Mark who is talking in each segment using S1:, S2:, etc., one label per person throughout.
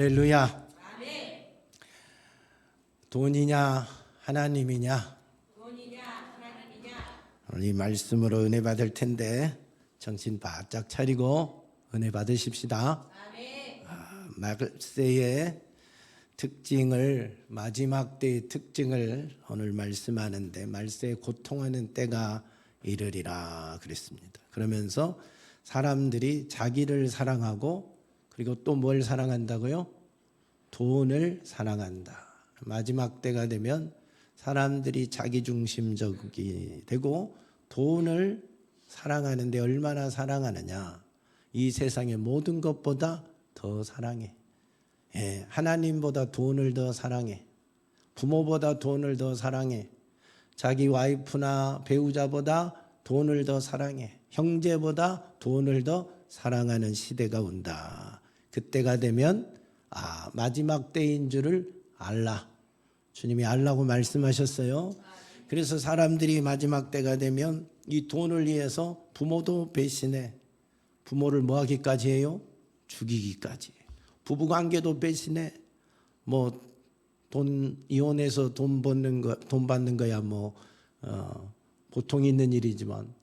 S1: 할렐루야. 돈이냐 하나님이냐, 오늘 이 말씀으로 은혜 받을 텐데 정신 바짝 차리고 은혜 받으십시다. 말세의 특징을, 마지막 때의 특징을 오늘 말씀하는데, 말세에 고통하는 때가 이르리라 그랬습니다. 그러면서 사람들이 자기를 사랑하고, 그리고 또 뭘 사랑한다고요? 돈을 사랑한다. 마지막 때가 되면 사람들이 자기중심적이 되고 돈을 사랑하는데, 얼마나 사랑하느냐, 이 세상의 모든 것보다 더 사랑해. 하나님보다 돈을 더 사랑해. 부모보다 돈을 더 사랑해. 자기 와이프나 배우자보다 돈을 더 사랑해. 형제보다 돈을 더 사랑하는 시대가 온다. 그때가 되면 마지막 때인 줄을 알라. 주님이 알라고 말씀하셨어요. 그래서 사람들이 마지막 때가 되면 이 돈을 위해서 부모도 배신해. 부모를 뭐 하기까지 해요? 죽이기까지. 부부관계도 배신해. 돈 이혼해서 돈 받는 거야 보통 있는 일이지만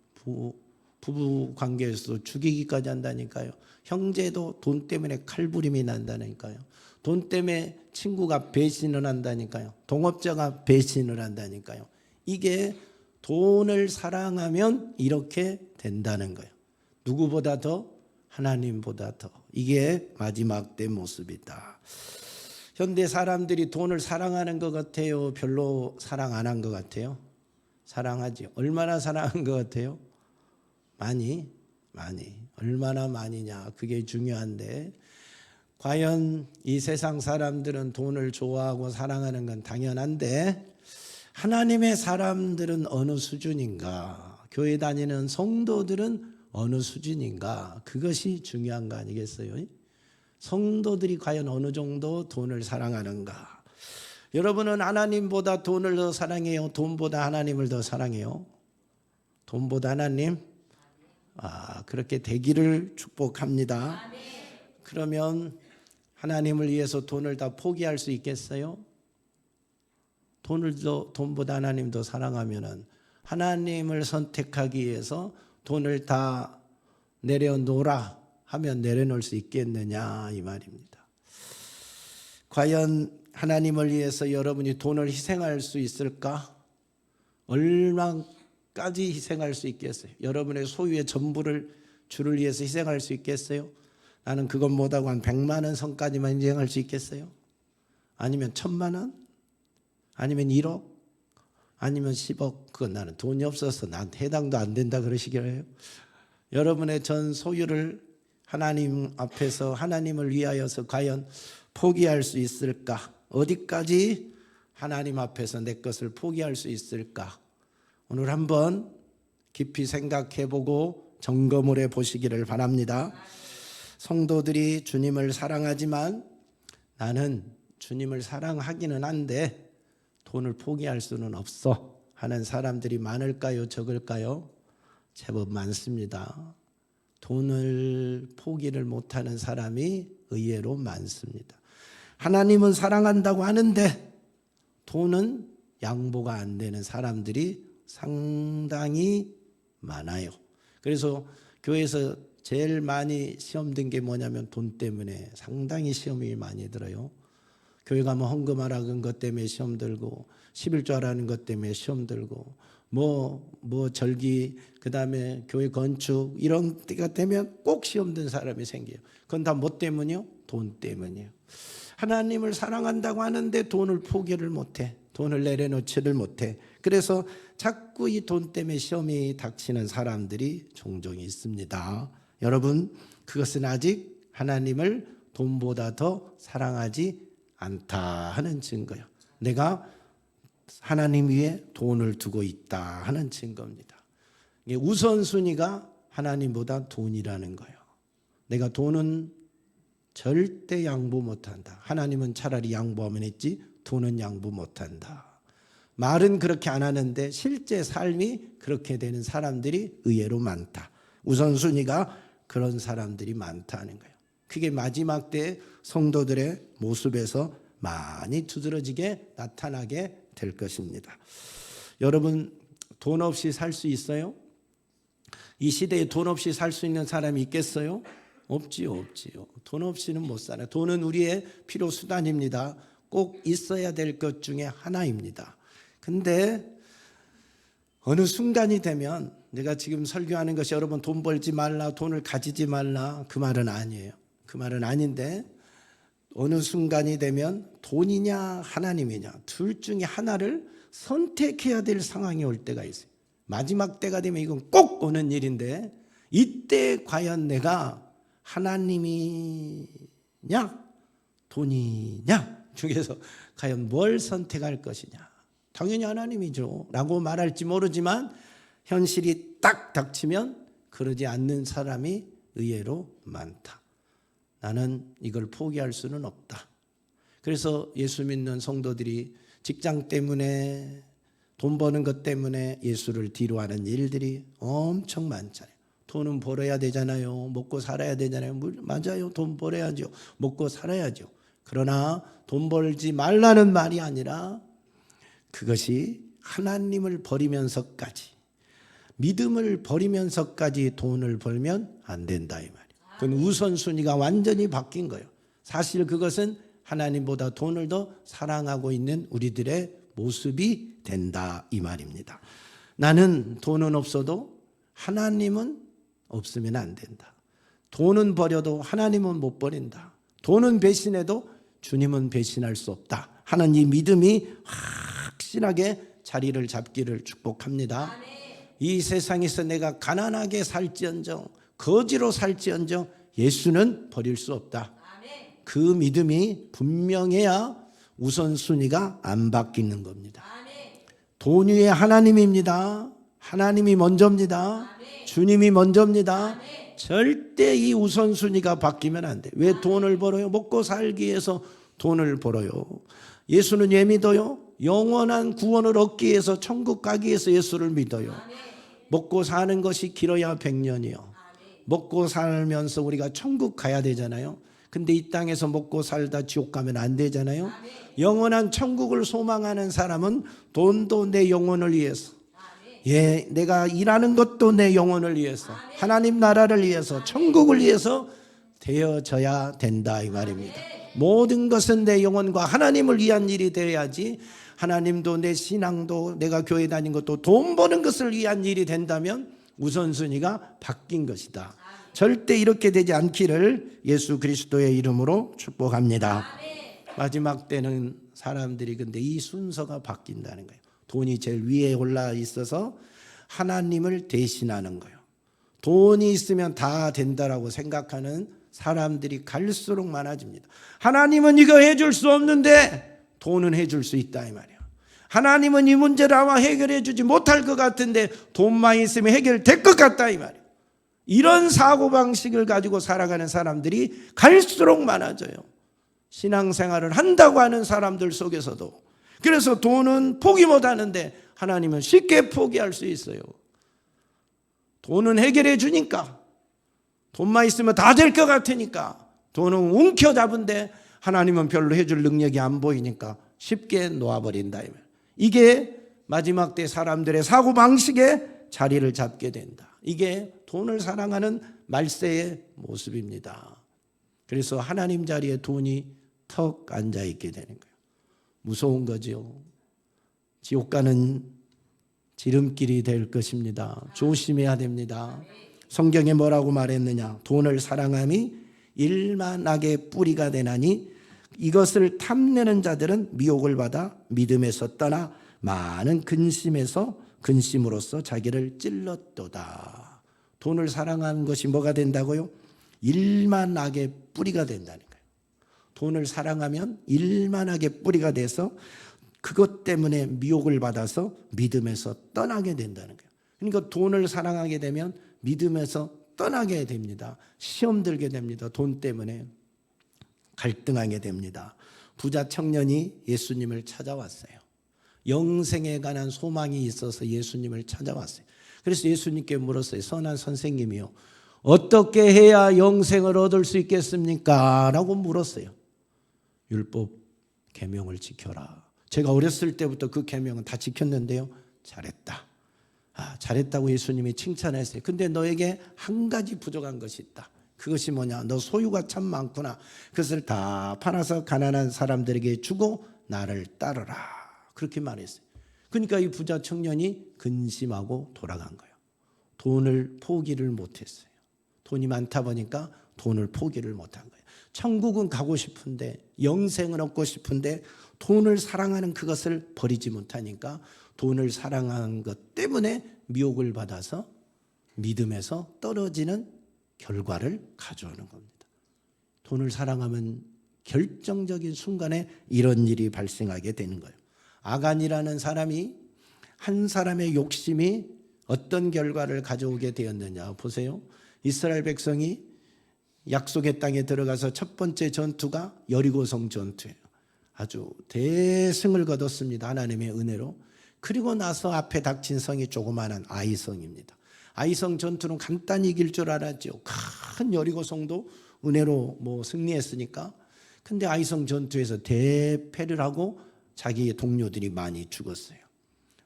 S1: 부부 관계에서 죽이기까지 한다니까요. 형제도 돈 때문에 칼부림이 난다니까요. 돈 때문에 친구가 배신을 한다니까요. 동업자가 배신을 한다니까요. 이게 돈을 사랑하면 이렇게 된다는 거예요. 누구보다 더? 하나님보다 더. 이게 마지막 때 모습이다. 현대 사람들이 돈을 사랑하는 것 같아요? 별로 사랑 안 한 것 같아요? 사랑하지. 얼마나 사랑한 것 같아요? 많이. 얼마나 많이냐, 그게 중요한데, 과연 이 세상 사람들은 돈을 좋아하고 사랑하는 건 당연한데, 하나님의 사람들은 어느 수준인가, 교회 다니는 성도들은 어느 수준인가, 그것이 중요한 거 아니겠어요? 성도들이 과연 어느 정도 돈을 사랑하는가. 여러분은 하나님보다 돈을 더 사랑해요? 돈보다 하나님을 더 사랑해요? 돈보다 하나님? 그렇게 되기를 축복합니다. 그러면 하나님을 위해서 돈을 다 포기할 수 있겠어요? 돈보다 하나님 더 사랑하면은 하나님을 선택하기 위해서 돈을 다 내려놓으라 하면 내려놓을 수 있겠느냐, 이 말입니다. 과연 하나님을 위해서 여러분이 돈을 희생할 수 있을까? 얼마까지 희생할 수 있겠어요? 여러분의 소유의 전부를 주를 위해서 희생할 수 있겠어요? 나는 그건 못하고 한 100만 원 선까지만 희생할 수 있겠어요? 아니면 1000만 원? 아니면 1억? 아니면 10억? 그건 나는 돈이 없어서 나한테 해당도 안 된다 그러시길래요. 여러분의 전 소유를 하나님 앞에서 하나님을 위하여서 과연 포기할 수 있을까? 어디까지 하나님 앞에서 내 것을 포기할 수 있을까? 오늘 한번 깊이 생각해보고 점검을 해보시기를 바랍니다. 성도들이 주님을 사랑하지만 나는 주님을 사랑하기는 한데 돈을 포기할 수는 없어 하는 사람들이 많을까요? 적을까요? 제법 많습니다. 돈을 포기를 못하는 사람이 의외로 많습니다. 하나님은 사랑한다고 하는데 돈은 양보가 안 되는 사람들이 상당히 많아요. 그래서 교회에서 제일 많이 시험 든 게 뭐냐면 돈 때문에 상당히 시험이 많이 들어요. 교회 가면 헌금하라 그런 것 때문에 시험 들고, 11조 하라는 것 때문에 시험 들고, 절기, 그 다음에 교회 건축, 이런 때가 되면 꼭 시험 든 사람이 생겨요. 그건 다 뭐 때문이요? 돈 때문이에요. 하나님을 사랑한다고 하는데 돈을 포기를 못해. 돈을 내려놓지를 못해. 그래서 자꾸 이 돈 때문에 시험이 닥치는 사람들이 종종 있습니다. 여러분, 그것은 아직 하나님을 돈보다 더 사랑하지 않다 하는 증거예요. 내가 하나님 위에 돈을 두고 있다 하는 증거입니다. 우선순위가 하나님보다 돈이라는 거예요. 내가 돈은 절대 양보 못한다. 하나님은 차라리 양보하면 했지 돈은 양보 못한다. 말은 그렇게 안 하는데 실제 삶이 그렇게 되는 사람들이 의외로 많다. 우선순위가 그런 사람들이 많다는 거예요. 그게 마지막 때 성도들의 모습에서 많이 두드러지게 나타나게 될 것입니다. 여러분, 돈 없이 살 수 있어요? 이 시대에 돈 없이 살 수 있는 사람이 있겠어요? 없지요. 돈 없이는 못 살아요. 돈은 우리의 필요 수단입니다. 꼭 있어야 될 것 중에 하나입니다. 근데 어느 순간이 되면, 내가 지금 설교하는 것이 여러분 돈 벌지 말라, 돈을 가지지 말라, 그 말은 아니에요. 그 말은 아닌데, 어느 순간이 되면 돈이냐 하나님이냐 둘 중에 하나를 선택해야 될 상황이 올 때가 있어요. 마지막 때가 되면 이건 꼭 오는 일인데, 이때 과연 내가 하나님이냐 돈이냐 중에서 과연 뭘 선택할 것이냐. 당연히 하나님이죠 라고 말할지 모르지만 현실이 딱 닥치면 그러지 않는 사람이 의외로 많다. 나는 이걸 포기할 수는 없다. 그래서 예수 믿는 성도들이 직장 때문에, 돈 버는 것 때문에 예수를 뒤로 하는 일들이 엄청 많잖아요. 돈은 벌어야 되잖아요. 먹고 살아야 되잖아요. 맞아요. 돈 벌어야죠. 먹고 살아야죠. 그러나 돈 벌지 말라는 말이 아니라 그것이 하나님을 버리면서까지, 믿음을 버리면서까지 돈을 벌면 안 된다 이 말이에요. 그건 우선순위가 완전히 바뀐 거예요. 사실 그것은 하나님보다 돈을 더 사랑하고 있는 우리들의 모습이 된다 이 말입니다. 나는 돈은 없어도 하나님은 없으면 안 된다. 돈은 버려도 하나님은 못 버린다. 돈은 배신해도 주님은 배신할 수 없다 하는 이 믿음이 확실하게 자리를 잡기를 축복합니다. 이 세상에서 내가 가난하게 살지언정, 거지로 살지언정 예수는 버릴 수 없다. 그 믿음이 분명해야 우선순위가 안 바뀌는 겁니다. 돈 위에 하나님입니다. 하나님이 먼저입니다. 주님이 먼저입니다. 절대 이 우선순위가 바뀌면 안 돼. 왜 돈을 벌어요? 먹고 살기 위해서 돈을 벌어요. 예수는 왜 믿어요? 영원한 구원을 얻기 위해서, 천국 가기 위해서 예수를 믿어요. 먹고 사는 것이 길어야 100년이요. 먹고 살면서 우리가 천국 가야 되잖아요. 근데 이 땅에서 먹고 살다 지옥 가면 안 되잖아요. 영원한 천국을 소망하는 사람은 돈도 내 영혼을 위해서, 내가 일하는 것도 내 영혼을 위해서, 하나님 나라를 위해서, 천국을 위해서 되어져야 된다 이 말입니다. 모든 것은 내 영혼과 하나님을 위한 일이 되어야지, 하나님도 내 신앙도 내가 교회 다닌 것도 돈 버는 것을 위한 일이 된다면 우선순위가 바뀐 것이다. 절대 이렇게 되지 않기를 예수 그리스도의 이름으로 축복합니다. 마지막 때는 사람들이 근데 이 순서가 바뀐다는 거예요. 돈이 제일 위에 올라 있어서 하나님을 대신하는 거예요. 돈이 있으면 다 된다라고 생각하는 사람들이 갈수록 많아집니다. 하나님은 이거 해줄 수 없는데 돈은 해줄 수 있다 이 말이에요. 하나님은 이 문제를 아마 해결해 주지 못할 것 같은데 돈만 있으면 해결될 것 같다 이 말이에요. 이런 사고방식을 가지고 살아가는 사람들이 갈수록 많아져요. 신앙생활을 한다고 하는 사람들 속에서도. 그래서 돈은 포기 못하는데 하나님은 쉽게 포기할 수 있어요. 돈은 해결해 주니까, 돈만 있으면 다 될 것 같으니까 돈은 움켜잡은데 하나님은 별로 해줄 능력이 안 보이니까 쉽게 놓아버린다. 이게 마지막 때 사람들의 사고방식에 자리를 잡게 된다. 이게 돈을 사랑하는 말세의 모습입니다. 그래서 하나님 자리에 돈이 턱 앉아있게 되는 거예요. 무서운 거죠. 지옥 가는 지름길이 될 것입니다. 조심해야 됩니다. 성경에 뭐라고 말했느냐? 돈을 사랑함이 일만하게 뿌리가 되나니 이것을 탐내는 자들은 미혹을 받아 믿음에서 떠나 많은 근심으로써 자기를 찔렀도다. 돈을 사랑하는 것이 뭐가 된다고요? 일만하게 뿌리가 된다는 거예요. 돈을 사랑하면 일만하게 뿌리가 돼서 그것 때문에 미혹을 받아서 믿음에서 떠나게 된다는 거예요. 그러니까 돈을 사랑하게 되면 믿음에서 떠나게 됩니다. 시험 들게 됩니다. 돈 때문에 갈등하게 됩니다. 부자 청년이 예수님을 찾아왔어요. 영생에 관한 소망이 있어서 예수님을 찾아왔어요. 그래서 예수님께 물었어요. 선한 선생님이요, 어떻게 해야 영생을 얻을 수 있겠습니까? 라고 물었어요. 율법 계명을 지켜라. 제가 어렸을 때부터 그 계명은 다 지켰는데요. 잘했다. 잘했다고 예수님이 칭찬했어요. 근데 너에게 한 가지 부족한 것이 있다. 그것이 뭐냐? 너 소유가 참 많구나. 그것을 다 팔아서 가난한 사람들에게 주고 나를 따르라. 그렇게 말했어요. 그러니까 이 부자 청년이 근심하고 돌아간 거예요. 돈을 포기를 못했어요. 돈이 많다 보니까 돈을 포기를 못한 거예요. 천국은 가고 싶은데, 영생을 얻고 싶은데 돈을 사랑하는 그것을 버리지 못하니까 돈을 사랑하는 것 때문에 미혹을 받아서 믿음에서 떨어지는 결과를 가져오는 겁니다. 돈을 사랑하면 결정적인 순간에 이런 일이 발생하게 되는 거예요. 아간이라는 사람이, 한 사람의 욕심이 어떤 결과를 가져오게 되었느냐 보세요. 이스라엘 백성이 약속의 땅에 들어가서 첫 번째 전투가 여리고성 전투예요. 아주 대승을 거뒀습니다. 하나님의 은혜로. 그리고 나서 앞에 닥친 성이 조그마한 아이성입니다. 아이성 전투는 간단히 이길 줄 알았죠. 큰 여리고성도 은혜로 승리했으니까. 근데 아이성 전투에서 대패를 하고 자기의 동료들이 많이 죽었어요.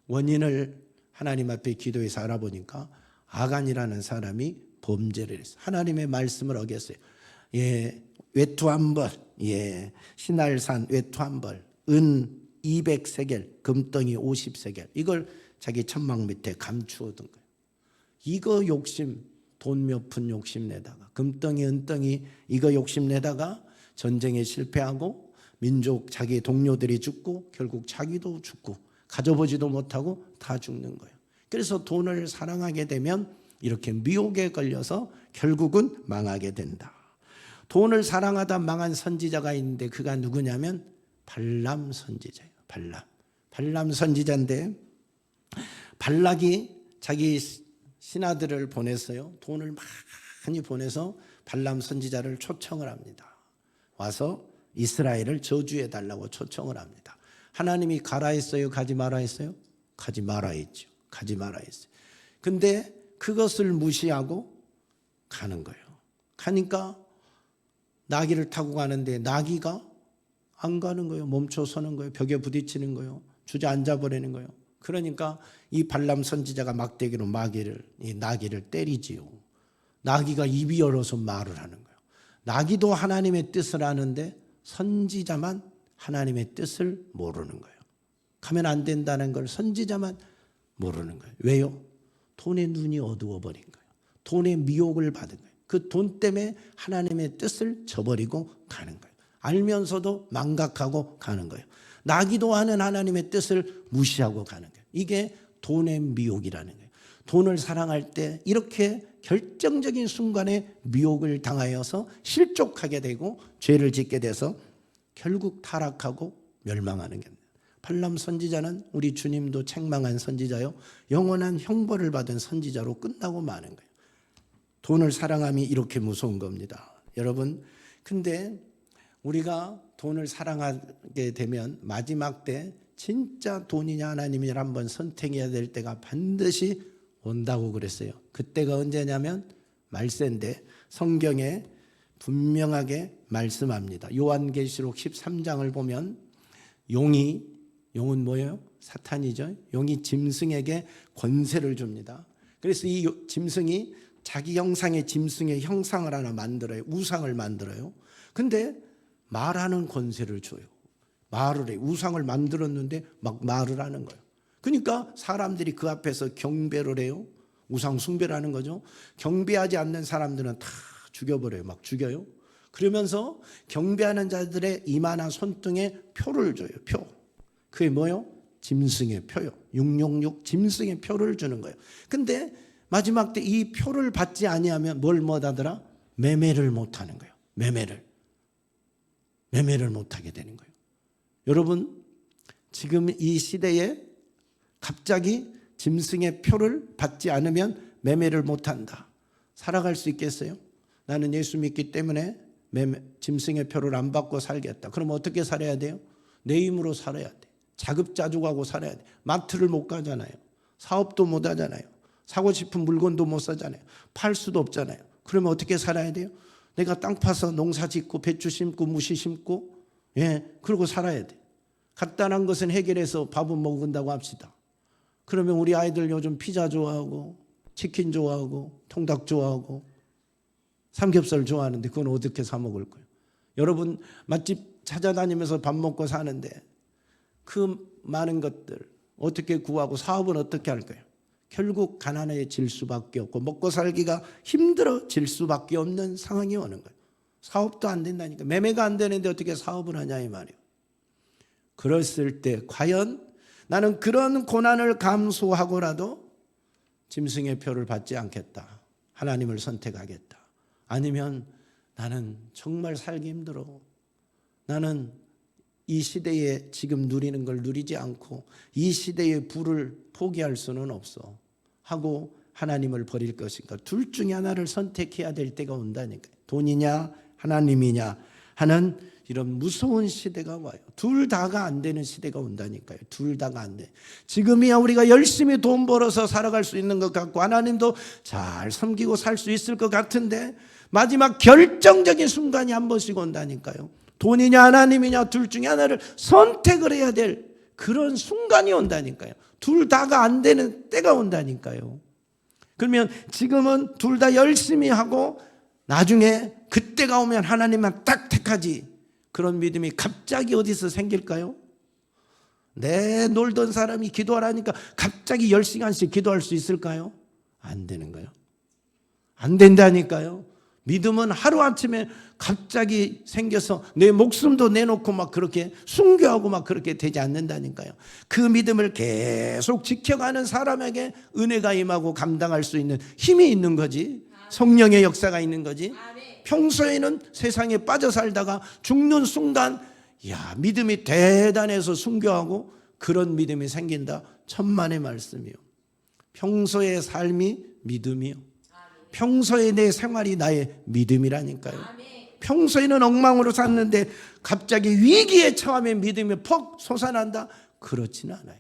S1: 원인을 하나님 앞에 기도해서 알아보니까 아간이라는 사람이 범죄를 했어요. 하나님의 말씀을 어겼어요. 외투 한 벌, 신할산 외투 한 벌, 은 200세겔, 금덩이 50세겔, 이걸 자기 천막 밑에 감추어둔 거예요. 이거 욕심, 돈 몇 푼 욕심내다가, 금덩이 은덩이 이거 욕심내다가 전쟁에 실패하고 민족 자기 동료들이 죽고 결국 자기도 죽고 가져보지도 못하고 다 죽는 거예요. 그래서 돈을 사랑하게 되면 이렇게 미혹에 걸려서 결국은 망하게 된다. 돈을 사랑하다 망한 선지자가 있는데 그가 누구냐면 발람 선지자예요. 발람 선지자인데 발락이 자기 신하들을 보냈어요. 돈을 많이 보내서 발람 선지자를 초청을 합니다. 와서 이스라엘을 저주해 달라고 초청을 합니다. 하나님이 가라 했어요? 가지 마라 했어요? 가지 마라 했죠. 가지 마라 했어요. 근데 그것을 무시하고 가는 거예요. 가니까 나귀를 타고 가는데 나귀가 안 가는 거예요. 멈춰 서는 거예요. 벽에 부딪히는 거예요. 주저앉아 버리는 거예요. 그러니까 이 발람 선지자가 막대기로 이 나귀를 때리지요. 나귀가 입이 열어서 말을 하는 거예요. 나귀도 하나님의 뜻을 아는데 선지자만 하나님의 뜻을 모르는 거예요. 가면 안 된다는 걸 선지자만 모르는 거예요. 왜요? 돈의 눈이 어두워버린 거예요. 돈의 미혹을 받은 거예요. 그 돈 때문에 하나님의 뜻을 저버리고 가는 거예요. 알면서도 망각하고 가는 거예요. 나기도 하는 하나님의 뜻을 무시하고 가는 거예요. 이게 돈의 미혹이라는 거예요. 돈을 사랑할 때 이렇게 결정적인 순간에 미혹을 당하여서 실족하게 되고 죄를 짓게 돼서 결국 타락하고 멸망하는 겁니다. 발람 선지자는 우리 주님도 책망한 선지자요, 영원한 형벌을 받은 선지자로 끝나고 마는 거예요. 돈을 사랑함이 이렇게 무서운 겁니다. 여러분, 근데 우리가 돈을 사랑하게 되면 마지막 때 진짜 돈이냐 하나님이냐 한번 선택해야 될 때가 반드시 온다고 그랬어요. 그때가 언제냐면 말세인데 성경에 분명하게 말씀합니다. 요한계시록 13장을 보면 용은 뭐예요? 사탄이죠. 용이 짐승에게 권세를 줍니다. 그래서 이 짐승이 자기 형상의 짐승의 형상을 하나 만들어요. 우상을 만들어요. 근데 말하는 권세를 줘요. 말을 해요. 우상을 만들었는데 막 말을 하는 거예요. 그러니까 사람들이 그 앞에서 경배를 해요. 우상 숭배를 하는 거죠. 경배하지 않는 사람들은 다 죽여버려요. 막 죽여요. 그러면서 경배하는 자들의 이마나 손등에 표를 줘요. 표. 그게 뭐예요? 짐승의 표요. 666 짐승의 표를 주는 거예요. 근데 마지막 때 이 표를 받지 아니하면 뭘 못하더라? 매매를 못하는 거예요. 매매를 못하게 되는 거예요. 여러분, 지금 이 시대에 갑자기 짐승의 표를 받지 않으면 매매를 못한다. 살아갈 수 있겠어요? 나는 예수 믿기 때문에 짐승의 표를 안 받고 살겠다. 그럼 어떻게 살아야 돼요? 내 힘으로 살아야 돼. 자급자족하고 살아야 돼. 마트를 못 가잖아요. 사업도 못 하잖아요. 사고 싶은 물건도 못 사잖아요. 팔 수도 없잖아요. 그러면 어떻게 살아야 돼요? 내가 땅 파서 농사 짓고 배추 심고 무시 심고 그러고 살아야 돼. 간단한 것은 해결해서 밥은 먹는다고 합시다. 그러면 우리 아이들 요즘 피자 좋아하고 치킨 좋아하고 통닭 좋아하고 삼겹살 좋아하는데 그건 어떻게 사 먹을 거예요? 여러분 맛집 찾아다니면서 밥 먹고 사는데 그 많은 것들 어떻게 구하고 사업은 어떻게 할 거예요? 결국 가난해질 수밖에 없고 먹고 살기가 힘들어질 수밖에 없는 상황이 오는 거예요. 사업도 안 된다니까. 매매가 안 되는데 어떻게 사업을 하냐 이 말이에요. 그랬을 때 과연 나는 그런 고난을 감수하고라도 짐승의 표를 받지 않겠다. 하나님을 선택하겠다. 아니면 나는 정말 살기 힘들어. 나는 이 시대에 지금 누리는 걸 누리지 않고 이 시대의 부를 포기할 수는 없어 하고 하나님을 버릴 것인가. 둘 중에 하나를 선택해야 될 때가 온다니까요. 돈이냐 하나님이냐 하는 이런 무서운 시대가 와요. 둘 다가 안 되는 시대가 온다니까요. 둘 다가 안 돼. 지금이야 우리가 열심히 돈 벌어서 살아갈 수 있는 것 같고 하나님도 잘 섬기고 살 수 있을 것 같은데 마지막 결정적인 순간이 한 번씩 온다니까요. 돈이냐 하나님이냐 둘 중에 하나를 선택을 해야 될 그런 순간이 온다니까요. 둘 다가 안 되는 때가 온다니까요. 그러면 지금은 둘 다 열심히 하고 나중에 그때가 오면 하나님만 딱 택하지. 그런 믿음이 갑자기 어디서 생길까요? 놀던 사람이 기도하라니까 갑자기 10시간씩 기도할 수 있을까요? 안 되는 거예요. 안 된다니까요. 믿음은 하루아침에 갑자기 생겨서 내 목숨도 내놓고 막 그렇게 순교하고 막 그렇게 되지 않는다니까요. 그 믿음을 계속 지켜가는 사람에게 은혜가 임하고 감당할 수 있는 힘이 있는 거지. 성령의 역사가 있는 거지. 평소에는 세상에 빠져 살다가 죽는 순간 믿음이 대단해서 순교하고 그런 믿음이 생긴다. 천만의 말씀이요. 평소의 삶이 믿음이요. 평소에 내 생활이 나의 믿음이라니까요. 평소에는 엉망으로 샀는데 갑자기 위기에 처하면 믿음이 퍽 솟아난다? 그렇지는 않아요.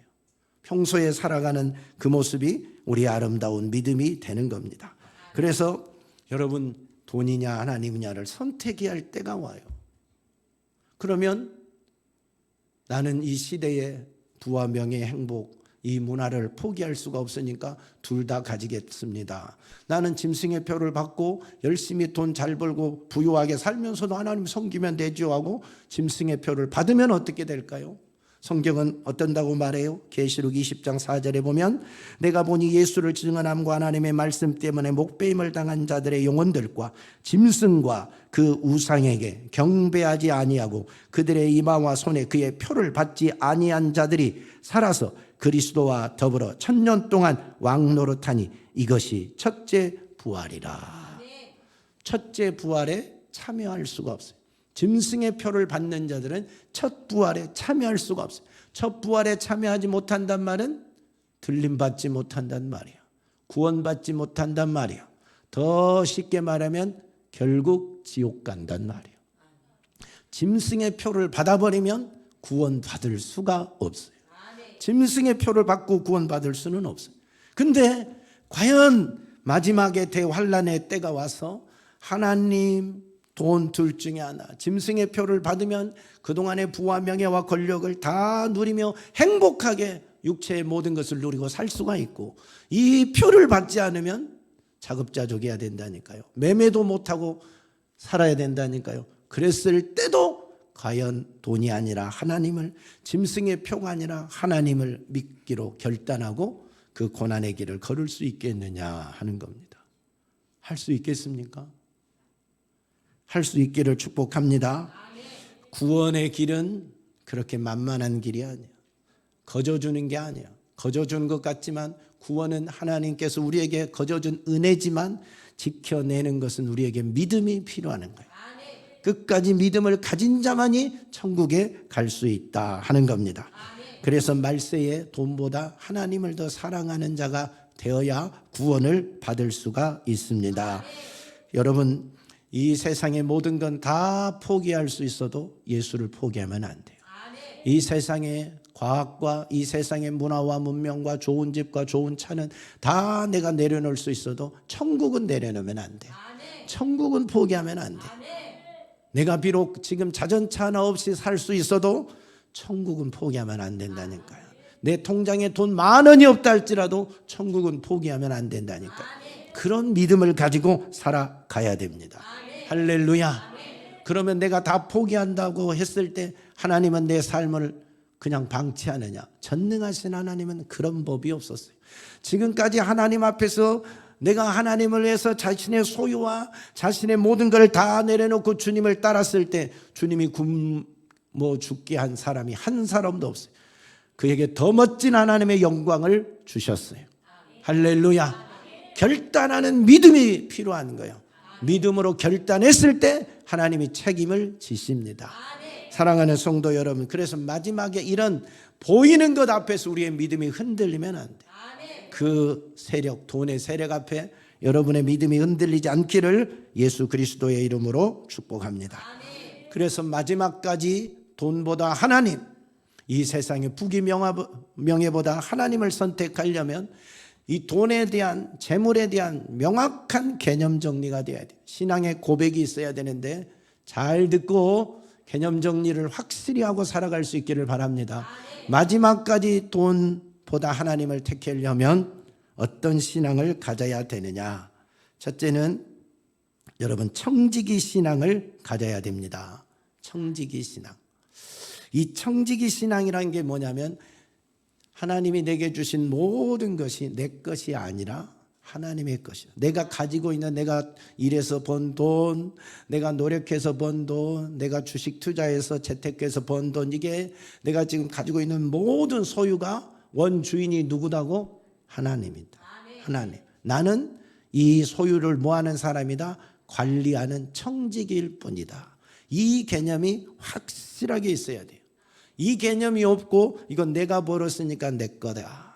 S1: 평소에 살아가는 그 모습이 우리 아름다운 믿음이 되는 겁니다. 그래서 여러분 돈이냐 하나님이냐를 선택해야 할 때가 와요. 그러면 나는 이 시대의 부와 명예 행복 이 문화를 포기할 수가 없으니까 둘 다 가지겠습니다. 나는 짐승의 표를 받고 열심히 돈 잘 벌고 부유하게 살면서도 하나님 섬기면 되죠 하고 짐승의 표를 받으면 어떻게 될까요? 성경은 어떤다고 말해요? 계시록 20장 4절에 보면 내가 보니 예수를 증언함과 하나님의 말씀 때문에 목배임을 당한 자들의 영혼들과 짐승과 그 우상에게 경배하지 아니하고 그들의 이마와 손에 그의 표를 받지 아니한 자들이 살아서 그리스도와 더불어 1000년 동안 왕노릇하니 이것이 첫째 부활이라. 첫째 부활에 참여할 수가 없어요. 짐승의 표를 받는 자들은 첫 부활에 참여할 수가 없어요. 첫 부활에 참여하지 못한단 말은 들림받지 못한단 말이야. 구원받지 못한단 말이야. 더 쉽게 말하면 결국 지옥 간단 말이야. 짐승의 표를 받아버리면 구원받을 수가 없어요. 짐승의 표를 받고 구원받을 수는 없어요. 근데 과연 마지막에 대환란의 때가 와서 하나님 돈 둘 중에 하나 짐승의 표를 받으면 그동안의 부와 명예와 권력을 다 누리며 행복하게 육체의 모든 것을 누리고 살 수가 있고 이 표를 받지 않으면 자급자족해야 된다니까요. 매매도 못하고 살아야 된다니까요. 그랬을 때도 과연 돈이 아니라 하나님을 짐승의 표가 아니라 하나님을 믿기로 결단하고 그 고난의 길을 걸을 수 있겠느냐 하는 겁니다. 할 수 있겠습니까? 할 수 있기를 축복합니다. 구원의 길은 그렇게 만만한 길이 아니야. 거저주는 게 아니야. 거저주는 것 같지만 구원은 하나님께서 우리에게 거저준 은혜지만 지켜내는 것은 우리에게 믿음이 필요한 거예요. 끝까지 믿음을 가진 자만이 천국에 갈 수 있다 하는 겁니다. 그래서 말세에 돈보다 하나님을 더 사랑하는 자가 되어야 구원을 받을 수가 있습니다. 여러분 이 세상의 모든 건 다 포기할 수 있어도 예수를 포기하면 안 돼요. 이 세상의 과학과 이 세상의 문화와 문명과 좋은 집과 좋은 차는 다 내가 내려놓을 수 있어도 천국은 내려놓으면 안 돼요. 천국은 포기하면 안 돼. 내가 비록 지금 자전차 하나 없이 살 수 있어도 천국은 포기하면 안 된다니까요. 내 통장에 돈 10,000원이 없다 할지라도 천국은 포기하면 안 된다니까요. 그런 믿음을 가지고 살아가야 됩니다. 할렐루야. 그러면 내가 다 포기한다고 했을 때 하나님은 내 삶을 그냥 방치하느냐? 전능하신 하나님은 그런 법이 없었어요. 지금까지 하나님 앞에서 내가 하나님을 위해서 자신의 소유와 자신의 모든 걸 다 내려놓고 주님을 따랐을 때 주님이 굶어 죽게 한 사람이 한 사람도 없어요. 그에게 더 멋진 하나님의 영광을 주셨어요. 할렐루야. 결단하는 믿음이 필요한 거예요. 믿음으로 결단했을 때 하나님이 책임을 지십니다. 사랑하는 성도 여러분, 그래서 마지막에 이런 보이는 것 앞에서 우리의 믿음이 흔들리면 안 돼. 그 세력, 돈의 세력 앞에 여러분의 믿음이 흔들리지 않기를 예수 그리스도의 이름으로 축복합니다. 그래서 마지막까지 돈보다 하나님, 이 세상의 부귀 명예보다 하나님을 선택하려면 이 돈에 대한, 재물에 대한 명확한 개념 정리가 돼야 돼요. 신앙의 고백이 있어야 되는데 잘 듣고 개념 정리를 확실히 하고 살아갈 수 있기를 바랍니다. 마지막까지 돈보다 하나님을 택하려면 어떤 신앙을 가져야 되느냐? 첫째는 여러분 청지기 신앙을 가져야 됩니다. 청지기 신앙. 이 청지기 신앙이라는 게 뭐냐면 하나님이 내게 주신 모든 것이 내 것이 아니라 하나님의 것이야. 내가 가지고 있는, 내가 일해서 번 돈, 내가 노력해서 번 돈, 내가 주식 투자해서 재테크해서 번 돈, 이게 내가 지금 가지고 있는 모든 소유가 원주인이 누구다고? 하나님이다. 하나님. 나는 이 소유를 뭐하는 사람이다? 관리하는 청지기일 뿐이다. 이 개념이 확실하게 있어야 돼요. 이 개념이 없고 이건 내가 벌었으니까 내 거다.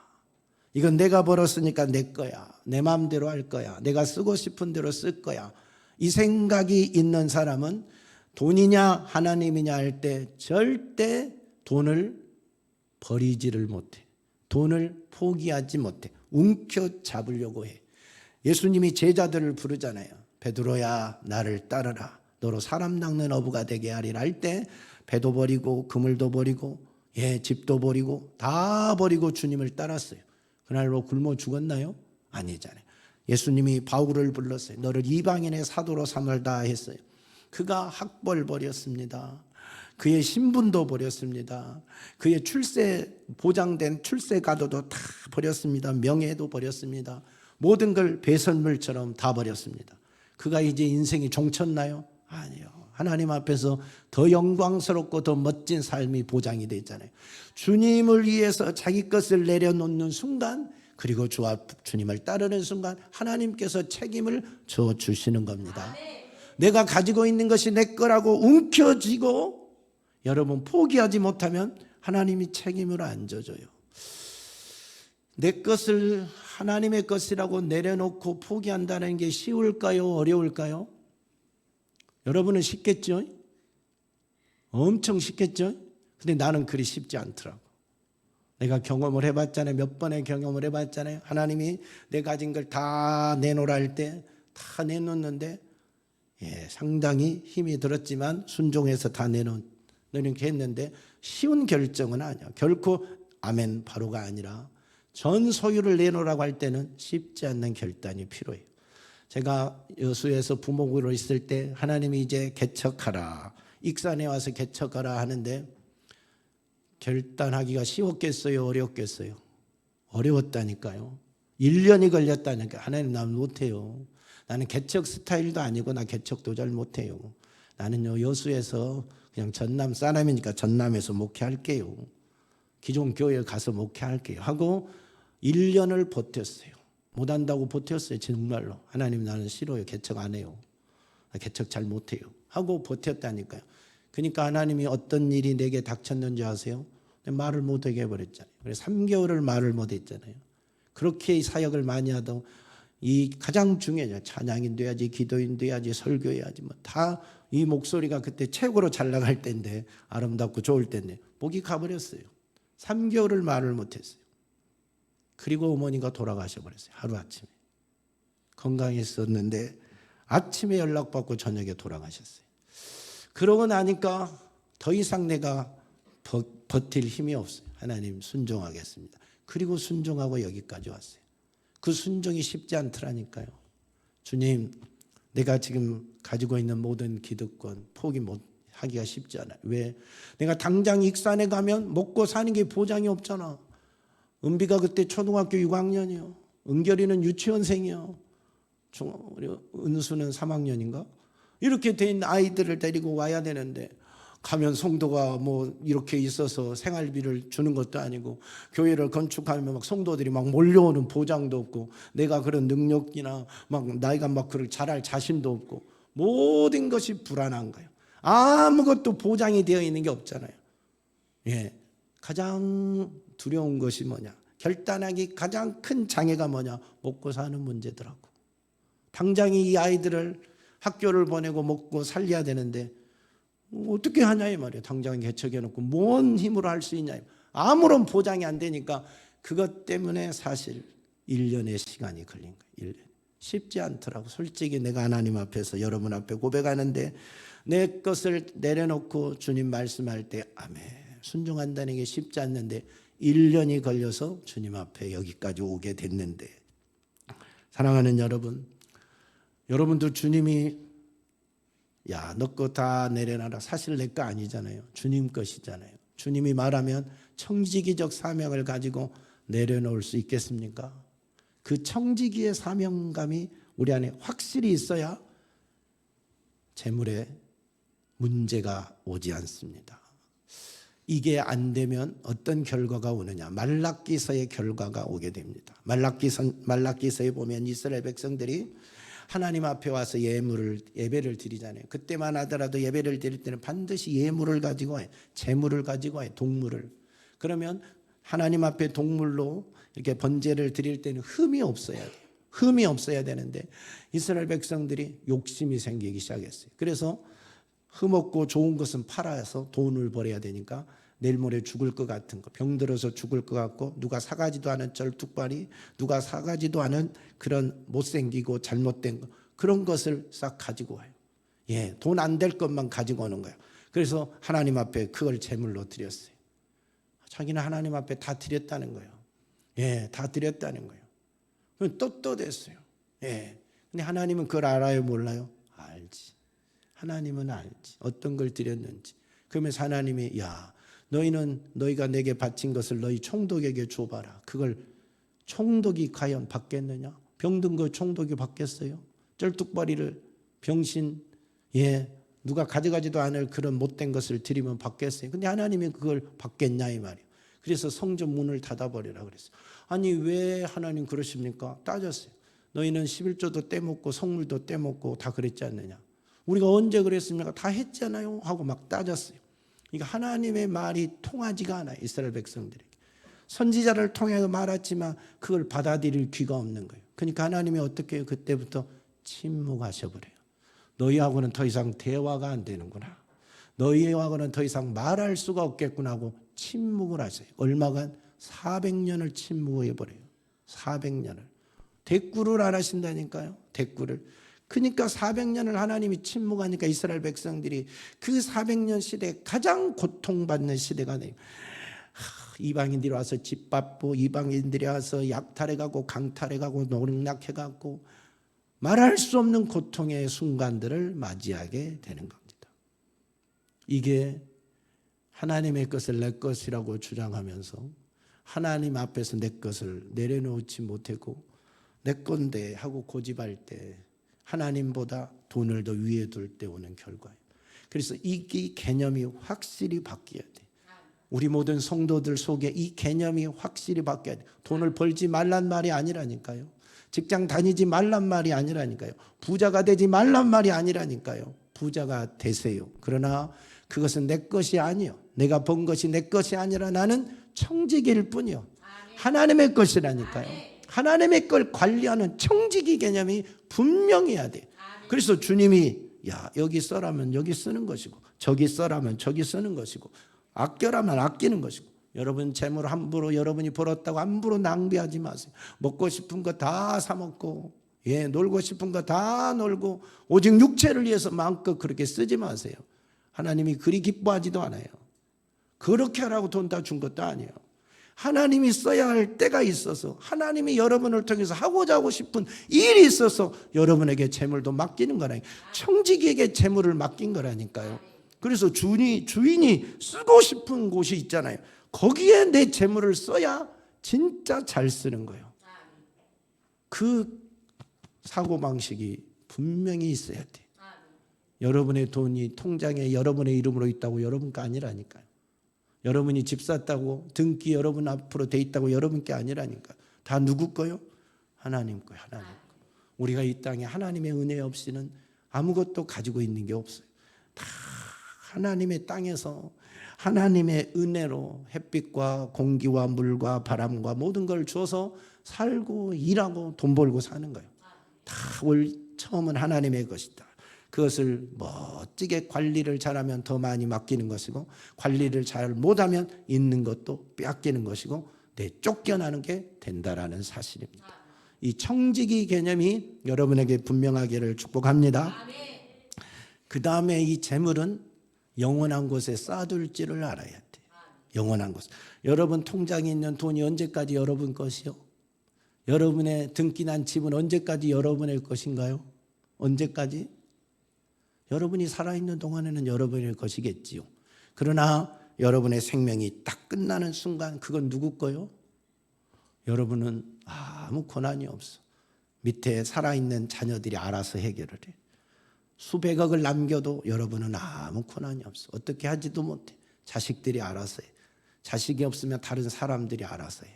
S1: 이건 내가 벌었으니까 내 거야. 내 마음대로 할 거야. 내가 쓰고 싶은 대로 쓸 거야. 이 생각이 있는 사람은 돈이냐 하나님이냐 할 때 절대 돈을 버리지를 못해. 돈을 포기하지 못해. 움켜잡으려고 해. 예수님이 제자들을 부르잖아요. 베드로야 나를 따르라. 너로 사람 낚는 어부가 되게 하리라 할 때 배도 버리고 그물도 버리고 집도 버리고 다 버리고 주님을 따랐어요. 그날로 굶어 죽었나요? 아니잖아요. 예수님이 바울을 불렀어요. 너를 이방인의 사도로 삼을다 했어요. 그가 학벌 버렸습니다. 그의 신분도 버렸습니다. 그의 보장된 출세 가도도 다 버렸습니다. 명예도 버렸습니다. 모든 걸 배설물처럼 다 버렸습니다. 그가 이제 인생이 종쳤나요? 아니요. 하나님 앞에서 더 영광스럽고 더 멋진 삶이 보장이 되어 있잖아요. 주님을 위해서 자기 것을 내려놓는 순간, 그리고 주님을 따르는 순간 하나님께서 책임을 져주시는 겁니다. 내가 가지고 있는 것이 내 거라고 움켜쥐고 여러분 포기하지 못하면 하나님이 책임을 안 져줘요. 내 것을 하나님의 것이라고 내려놓고 포기한다는 게 쉬울까요? 어려울까요? 여러분은 쉽겠죠? 엄청 쉽겠죠? 근데 나는 그리 쉽지 않더라고. 내가 경험을 해봤잖아요. 몇 번의 경험을 해봤잖아요. 하나님이 내 가진 걸 다 내놓으라 할 때 다 내놓는데 상당히 힘이 들었지만 순종해서 다 내놓는 게 했는데 쉬운 결정은 아니야. 결코 아멘 바로가 아니라 전 소유를 내놓으라고 할 때는 쉽지 않는 결단이 필요해요. 제가 여수에서 부목으로 있을 때 하나님이 이제 개척하라, 익산에 와서 개척하라 하는데 결단하기가 쉬웠겠어요? 어렵겠어요? 어려웠다니까요. 1년이 걸렸다니까. 하나님 나 못해요. 나는 개척 스타일도 아니고 나 개척도 잘 못해요. 나는요 여수에서 그냥 전남 사람이니까 전남에서 목회할게요. 기존 교회에 가서 목회할게요 하고 1년을 버텼어요. 못한다고 버텼어요. 정말로. 하나님 나는 싫어요. 개척 안 해요. 개척 잘 못해요 하고 버텼다니까요. 그러니까 하나님이 어떤 일이 내게 닥쳤는지 아세요? 말을 못하게 해버렸잖아요. 그래서 3개월을 말을 못했잖아요. 그렇게 사역을 많이 하던 이 가장 중요해요. 찬양인 돼야지, 기도인 돼야지, 설교해야지, 뭐 다 이 목소리가 그때 최고로 잘 나갈 때인데, 아름답고 좋을 때인데 목이 가버렸어요. 3개월을 말을 못했어요. 그리고 어머니가 돌아가셔 버렸어요. 하루아침에. 건강했었는데 아침에 연락받고 저녁에 돌아가셨어요. 그러고 나니까 더 이상 내가 버틸 힘이 없어요. 하나님 순종하겠습니다. 그리고 순종하고 여기까지 왔어요. 그 순종이 쉽지 않더라니까요. 주님, 내가 지금 가지고 있는 모든 기득권 포기 하기가 쉽지 않아요. 왜? 내가 당장 익산에 가면 먹고 사는 게 보장이 없잖아. 은비가 그때 초등학교 6학년이요. 은결이는 유치원생이요. 은수는 3학년인가? 이렇게 된 아이들을 데리고 와야 되는데 가면 성도가 뭐 이렇게 있어서 생활비를 주는 것도 아니고 교회를 건축하면 막 성도들이 막 몰려오는 보장도 없고 내가 그런 능력이나 막 나이가 막 그걸 잘할 자신도 없고 모든 것이 불안한 거예요. 아무것도 보장이 되어 있는 게 없잖아요. 예, 가장 두려운 것이 뭐냐? 결단하기 가장 큰 장애가 뭐냐? 먹고 사는 문제더라고. 당장 이 아이들을 학교를 보내고 먹고 살려야 되는데 어떻게 하냐 이 말이에요. 당장 개척해놓고 뭔 힘으로 할 수 있냐. 아무런 보장이 안 되니까 그것 때문에 사실 1년의 시간이 걸린 거예요. 1년. 쉽지 않더라고. 솔직히 내가 하나님 앞에서 여러분 앞에 고백하는데 내 것을 내려놓고 주님 말씀할 때 아멘 순종한다는 게 쉽지 않는데 1년이 걸려서 주님 앞에 여기까지 오게 됐는데 사랑하는 여러분, 여러분도 주님이 야, 너 거 다 내려놔라. 사실 내 거 아니잖아요. 주님 것이잖아요. 주님이 말하면 청지기적 사명을 가지고 내려놓을 수 있겠습니까? 그 청지기의 사명감이 우리 안에 확실히 있어야 재물에 문제가 오지 않습니다. 이게 안 되면 어떤 결과가 오느냐? 말라기서의 결과가 오게 됩니다. 말라기서에 보면 이스라엘 백성들이 하나님 앞에 와서 예배를 드리잖아요. 그때만 하더라도 예배를 드릴 때는 반드시 예물을 가지고 와요. 재물을 가지고 와요. 동물을. 그러면 하나님 앞에 동물로 이렇게 번제를 드릴 때는 흠이 없어야 돼요. 흠이 없어야 되는데 이스라엘 백성들이 욕심이 생기기 시작했어요. 그래서 흠없고 좋은 것은 팔아서 돈을 벌어야 되니까 내일 모레 죽을 것 같은 거, 병들어서 죽을 것 같고 누가 사가지도 않은 쩔뚝발이 누가 사가지도 않은 그런 못생기고 잘못된 거 그런 것을 싹 가지고 와요. 예, 돈 안 될 것만 가지고 오는 거예요. 그래서 하나님 앞에 그걸 제물로 드렸어요. 자기는 하나님 앞에 다 드렸다는 거예요. 예, 다 드렸다는 거예요. 그럼 떳떳했어요. 예, 근데 하나님은 그걸 알아요, 몰라요? 알지. 하나님은 알지. 어떤 걸 드렸는지. 그러면서 하나님이 야, 너희가 내게 바친 것을 너희 총독에게 줘봐라. 그걸 총독이 과연 받겠느냐? 병든 거 총독이 받겠어요? 쩔뚝발이를 병신 누가 가져가지도 않을 그런 못된 것을 드리면 받겠어요? 근데 하나님이 그걸 받겠냐 이 말이에요. 그래서 성전 문을 닫아버리라 그랬어요. 아니 왜 하나님 그러십니까? 따졌어요. 너희는 11조도 떼먹고 성물도 떼먹고 다 그랬지 않느냐? 우리가 언제 그랬습니까? 다 했잖아요 하고 막 따졌어요. 그러니까 하나님의 말이 통하지가 않아요. 이스라엘 백성들에게. 선지자를 통해서 말했지만 그걸 받아들일 귀가 없는 거예요. 그러니까 하나님이 어떻게 해요? 그때부터 침묵하셔버려요. 너희하고는 더 이상 대화가 안 되는구나. 너희하고는 더 이상 말할 수가 없겠구나 하고 침묵을 하세요. 얼마간? 400년을 침묵해버려요. 400년을. 대꾸를 안 하신다니까요. 대꾸를. 그러니까 400년을 하나님이 침묵하니까 이스라엘 백성들이 그 400년 시대에 가장 고통받는 시대가 돼요. 이방인들이 와서 집밥고 이방인들이 와서 약탈해가고 강탈해가고 농락해가고 말할 수 없는 고통의 순간들을 맞이하게 되는 겁니다. 이게 하나님의 것을 내 것이라고 주장하면서 하나님 앞에서 내 것을 내려놓지 못하고 내 건데 하고 고집할 때 하나님보다 돈을 더 위에 둘 때 오는 결과예요. 그래서 이 개념이 확실히 바뀌어야 돼. 우리 모든 성도들 속에 이 개념이 확실히 바뀌어야 돼. 돈을 벌지 말란 말이 아니라니까요. 직장 다니지 말란 말이 아니라니까요. 부자가 되지 말란 말이 아니라니까요. 부자가 되세요. 그러나 그것은 내 것이 아니요. 내가 번 것이 내 것이 아니라 나는 청지기일 뿐이요. 하나님의 것이라니까요. 하나님의 걸 관리하는 청지기 개념이 분명해야 돼. 그래서 주님이 야 여기 써라면 여기 쓰는 것이고 저기 써라면 저기 쓰는 것이고 아껴라면 아끼는 것이고 여러분 재물 함부로 여러분이 벌었다고 함부로 낭비하지 마세요. 먹고 싶은 거 다 사 먹고 예, 놀고 싶은 거 다 놀고 오직 육체를 위해서 마음껏 그렇게 쓰지 마세요. 하나님이 그리 기뻐하지도 않아요. 그렇게 하라고 돈 다 준 것도 아니에요. 하나님이 써야 할 때가 있어서 하나님이 여러분을 통해서 하고자 하고 싶은 일이 있어서 여러분에게 재물도 맡기는 거라니까요. 청지기에게 재물을 맡긴 거라니까요. 그래서 주인이 쓰고 싶은 곳이 있잖아요. 거기에 내 재물을 써야 진짜 잘 쓰는 거예요. 그 사고방식이 분명히 있어야 돼. 여러분의 돈이 통장에 여러분의 이름으로 있다고 여러분 거 아니라니까요. 여러분이 집 샀다고 등기 여러분 앞으로 돼 있다고 여러분 게 아니라니까. 다 누구 거요? 하나님 거요. 하나님 거. 우리가 이 땅에 하나님의 은혜 없이는 아무것도 가지고 있는 게 없어요. 다 하나님의 땅에서 하나님의 은혜로 햇빛과 공기와 물과 바람과 모든 걸 줘서 살고 일하고 돈 벌고 사는 거예요. 다 처음은 하나님의 것이다. 그것을 멋지게 관리를 잘하면 더 많이 맡기는 것이고 관리를 잘 못하면 있는 것도 빼앗기는 것이고 쫓겨나는 게 된다라는 사실입니다. 이 청지기 개념이 여러분에게 분명하기를 축복합니다. 그 다음에 이 재물은 영원한 곳에 쌓아둘지를 알아야 돼. 영원한 곳. 여러분 통장에 있는 돈이 언제까지 여러분 것이요? 여러분의 등기난 집은 언제까지 여러분의 것인가요? 언제까지? 여러분이 살아있는 동안에는 여러분의 것이겠지요. 그러나 여러분의 생명이 딱 끝나는 순간 그건 누구 거요? 여러분은 아무 권한이 없어. 밑에 살아있는 자녀들이 알아서 해결을 해. 수백억을 남겨도 여러분은 아무 권한이 없어. 어떻게 하지도 못해. 자식들이 알아서 해. 자식이 없으면 다른 사람들이 알아서 해.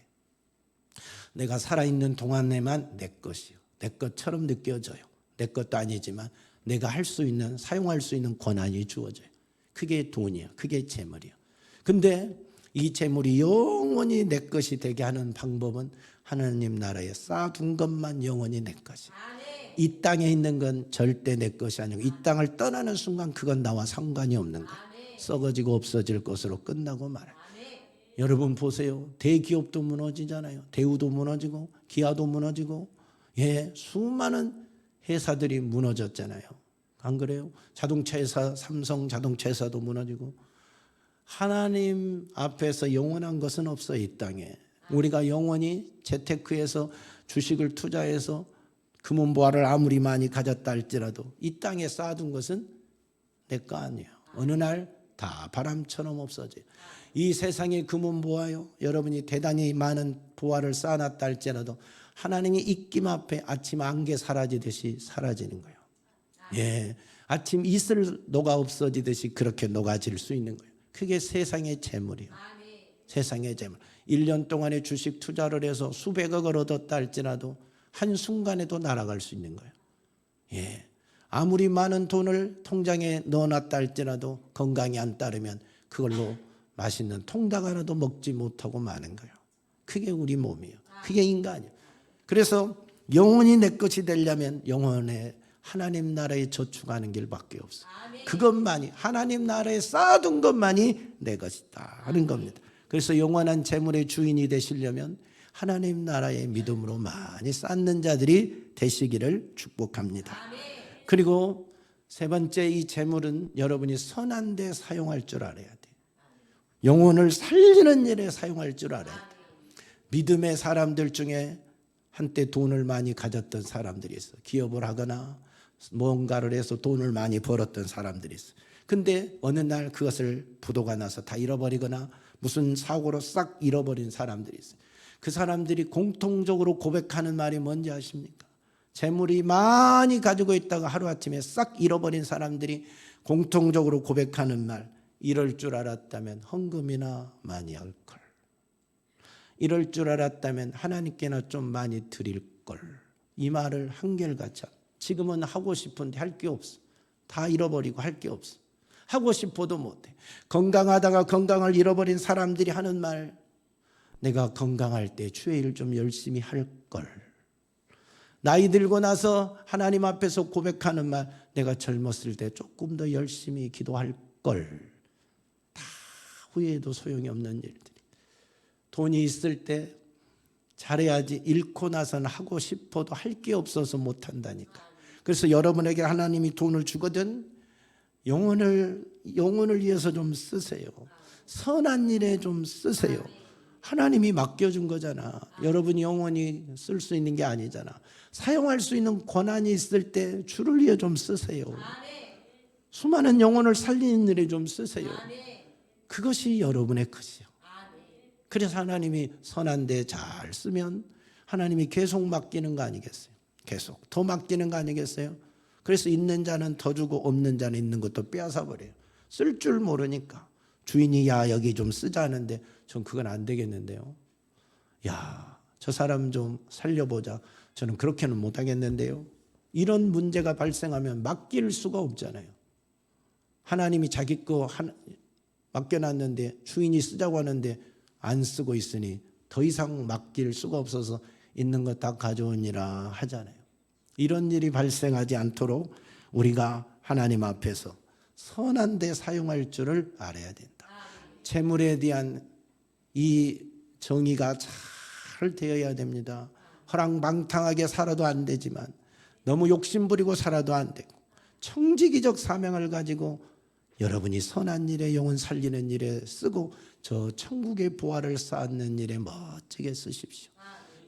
S1: 내가 살아있는 동안에만 내 것이요. 내 것처럼 느껴져요. 내 것도 아니지만 내가 할 수 있는, 사용할 수 있는 권한이 주어져요. 그게 돈이에요. 그게 재물이에요. 근데 이 재물이 영원히 내 것이 되게 하는 방법은 하나님 나라에 쌓아둔 것만 영원히 내 것이에요. 이 땅에 있는 건 절대 내 것이 아니고 이 땅을 떠나는 순간 그건 나와 상관이 없는 거예요. 썩어지고 없어질 것으로 끝나고 말아요. 여러분 보세요. 대기업도 무너지잖아요. 대우도 무너지고 기아도 무너지고 수많은 회사들이 무너졌잖아요. 안 그래요? 자동차 회사, 삼성 자동차 회사도 무너지고 하나님 앞에서 영원한 것은 없어요. 이 땅에. 우리가 영원히 재테크해서 주식을 투자해서 금은보화를 아무리 많이 가졌다 할지라도 이 땅에 쌓아둔 것은 내 거 아니에요. 어느 날 다 바람처럼 없어져요. 이 세상의 금은보화요. 여러분이 대단히 많은 보화를 쌓아놨다 할지라도 하나님이 입김 앞에 아침 안개 사라지듯이 사라지는 거예요. 아침 이슬 녹아 없어지듯이 그렇게 녹아질 수 있는 거예요. 그게 세상의 재물이에요. 세상의 재물. 1년 동안에 주식 투자를 해서 수백억을 얻었다 할지라도 한순간에도 날아갈 수 있는 거예요. 아무리 많은 돈을 통장에 넣어놨다 할지라도 건강이 안 따르면 그걸로 맛있는 통닭 하나도 먹지 못하고 마는 거예요. 그게 우리 몸이에요. 그게 인간이에요. 그래서 영원히 내 것이 되려면 영원에 하나님 나라에 저축하는 길밖에 없어요. 그것만이 하나님 나라에 쌓아둔 것만이 내 것이다 하는 겁니다. 그래서 영원한 재물의 주인이 되시려면 하나님 나라의 믿음으로 많이 쌓는 자들이 되시기를 축복합니다. 그리고 세 번째 이 재물은 여러분이 선한 데 사용할 줄 알아야 돼. 영혼을 살리는 일에 사용할 줄 알아야 돼. 믿음의 사람들 중에 한때 돈을 많이 가졌던 사람들이 있어. 기업을 하거나 뭔가를 해서 돈을 많이 벌었던 사람들이 있어. 근데 어느 날 그것을 부도가 나서 다 잃어버리거나 무슨 사고로 싹 잃어버린 사람들이 있어요. 그 사람들이 공통적으로 고백하는 말이 뭔지 아십니까? 재물이 많이 가지고 있다가 하루아침에 싹 잃어버린 사람들이 공통적으로 고백하는 말, 이럴 줄 알았다면 헌금이나 많이 할 걸. 이럴 줄 알았다면 하나님께나 좀 많이 드릴 걸. 이 말을 한결같이 지금은 하고 싶은데 할 게 없어. 다 잃어버리고 할 게 없어. 하고 싶어도 못해. 건강하다가 건강을 잃어버린 사람들이 하는 말, 내가 건강할 때 주의 일 좀 열심히 할 걸. 나이 들고 나서 하나님 앞에서 고백하는 말, 내가 젊었을 때 조금 더 열심히 기도할 걸. 다 후회해도 소용이 없는 일들이. 돈이 있을 때 잘해야지. 잃고 나서는 하고 싶어도 할 게 없어서 못한다니까. 그래서 여러분에게 하나님이 돈을 주거든 영혼을 위해서 좀 쓰세요. 선한 일에 좀 쓰세요. 하나님이 맡겨준 거잖아. 여러분이 영원히 쓸 수 있는 게 아니잖아. 사용할 수 있는 권한이 있을 때 주를 위해 좀 쓰세요. 수많은 영혼을 살리는 일에 좀 쓰세요. 그것이 여러분의 것이요. 그래서 하나님이 선한 데 잘 쓰면 하나님이 계속 맡기는 거 아니겠어요? 계속 더 맡기는 거 아니겠어요? 그래서 있는 자는 더 주고 없는 자는 있는 것도 빼앗아 버려요. 쓸 줄 모르니까 주인이 야 여기 좀 쓰자 하는데 전 그건 안 되겠는데요. 야 저 사람 좀 살려보자. 저는 그렇게는 못 하겠는데요. 이런 문제가 발생하면 맡길 수가 없잖아요. 하나님이 자기 거 맡겨놨는데 주인이 쓰자고 하는데 안 쓰고 있으니 더 이상 맡길 수가 없어서 있는 거 다 가져오니라 하잖아요. 이런 일이 발생하지 않도록 우리가 하나님 앞에서 선한 데 사용할 줄을 알아야 된다. 재물에 대한 이 정의가 잘 되어야 됩니다. 허랑방탕하게 살아도 안 되지만 너무 욕심부리고 살아도 안 되고 청지기적 사명을 가지고 여러분이 선한 일에 영혼 살리는 일에 쓰고 저 천국의 보화를 쌓는 일에 멋지게 쓰십시오.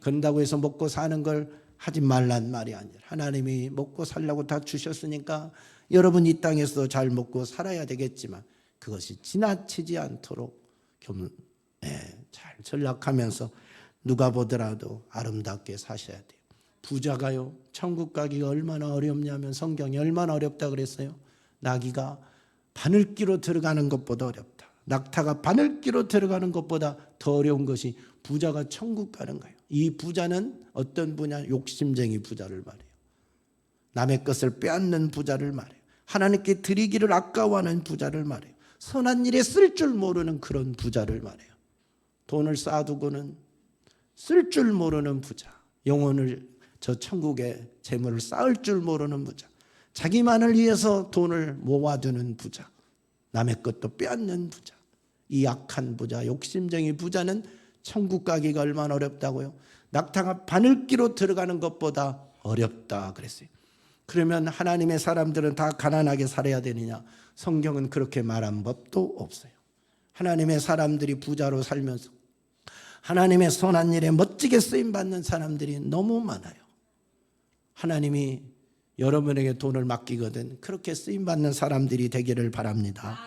S1: 그런다고 해서 먹고 사는 걸 하지 말란 말이 아니라 하나님이 먹고 살라고 다 주셨으니까 여러분 이 땅에서 잘 먹고 살아야 되겠지만 그것이 지나치지 않도록 잘 전략하면서 누가 보더라도 아름답게 사셔야 돼요. 부자가요 천국 가기가 얼마나 어렵냐면 성경이 얼마나 어렵다 그랬어요. 나귀가 바늘기로 들어가는 것보다 어렵다. 낙타가 바늘기로 들어가는 것보다 더 어려운 것이 부자가 천국 가는 거예요. 이 부자는 어떤 부냐? 욕심쟁이 부자를 말해요. 남의 것을 빼앗는 부자를 말해요. 하나님께 드리기를 아까워하는 부자를 말해요. 선한 일에 쓸 줄 모르는 그런 부자를 말해요. 돈을 쌓아두고는 쓸 줄 모르는 부자, 영혼을 저 천국에 재물을 쌓을 줄 모르는 부자, 자기만을 위해서 돈을 모아두는 부자, 남의 것도 빼앗는 부자, 이 악한 부자, 욕심쟁이 부자는 천국 가기가 얼마나 어렵다고요? 낙타가 바늘기로 들어가는 것보다 어렵다 그랬어요. 그러면 하나님의 사람들은 다 가난하게 살아야 되느냐? 성경은 그렇게 말한 법도 없어요. 하나님의 사람들이 부자로 살면서 하나님의 선한 일에 멋지게 쓰임받는 사람들이 너무 많아요. 하나님이 여러분에게 돈을 맡기거든 그렇게 쓰임받는 사람들이 되기를 바랍니다.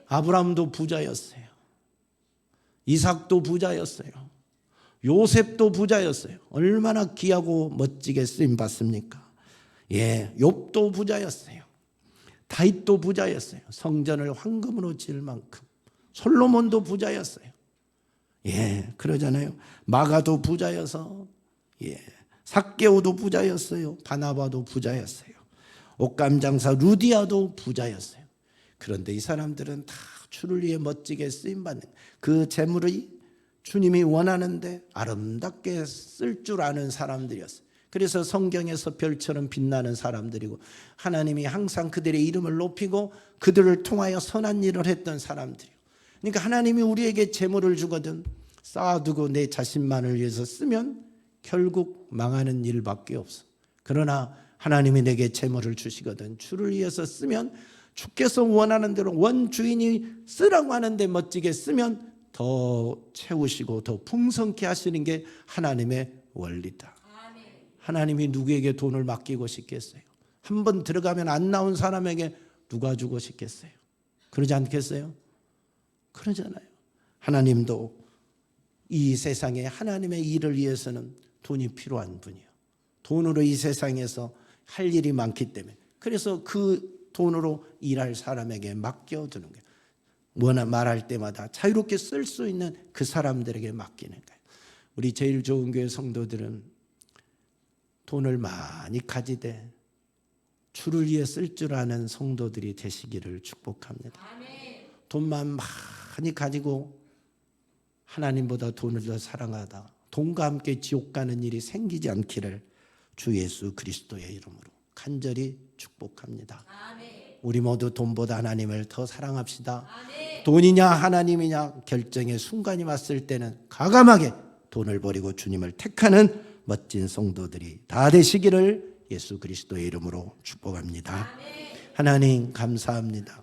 S1: 아브라함도 부자였어요. 이삭도 부자였어요. 요셉도 부자였어요. 얼마나 귀하고 멋지게 쓰임받습니까? 욥도 부자였어요. 다윗도 부자였어요. 성전을 황금으로 지을 만큼. 솔로몬도 부자였어요. 그러잖아요. 마가도 부자여서 삭개오도 부자였어요. 바나바도 부자였어요. 옷감장사 루디아도 부자였어요. 그런데 이 사람들은 다 주를 위해 멋지게 쓰임받는 그 재물이 주님이 원하는데 아름답게 쓸 줄 아는 사람들이었어요. 그래서 성경에서 별처럼 빛나는 사람들이고 하나님이 항상 그들의 이름을 높이고 그들을 통하여 선한 일을 했던 사람들이에요. 그러니까 하나님이 우리에게 재물을 주거든 쌓아두고 내 자신만을 위해서 쓰면 결국 망하는 일밖에 없어. 그러나 하나님이 내게 재물을 주시거든 주를 위해서 쓰면 주께서 원하는 대로 원주인이 쓰라고 하는데 멋지게 쓰면 더 채우시고 더 풍성케 하시는 게 하나님의 원리다. 하나님이 누구에게 돈을 맡기고 싶겠어요? 한번 들어가면 안 나온 사람에게 누가 주고 싶겠어요? 그러지 않겠어요? 그러잖아요. 하나님도 이 세상에 하나님의 일을 위해서는 돈이 필요한 분이에요. 돈으로 이 세상에서 할 일이 많기 때문에 그래서 그 돈으로 일할 사람에게 맡겨두는 거예요. 뭐나 말할 때마다 자유롭게 쓸 수 있는 그 사람들에게 맡기는 거예요. 우리 제일 좋은 교회 성도들은 돈을 많이 가지되 주를 위해 쓸 줄 아는 성도들이 되시기를 축복합니다. 돈만 많이 가지고 하나님보다 돈을 더 사랑하다 돈과 함께 지옥 가는 일이 생기지 않기를 주 예수 그리스도의 이름으로 간절히 축복합니다. 우리 모두 돈보다 하나님을 더 사랑합시다. 돈이냐 하나님이냐 결정의 순간이 왔을 때는 과감하게 돈을 버리고 주님을 택하는 멋진 성도들이 다 되시기를 예수 그리스도의 이름으로 축복합니다. 하나님 감사합니다.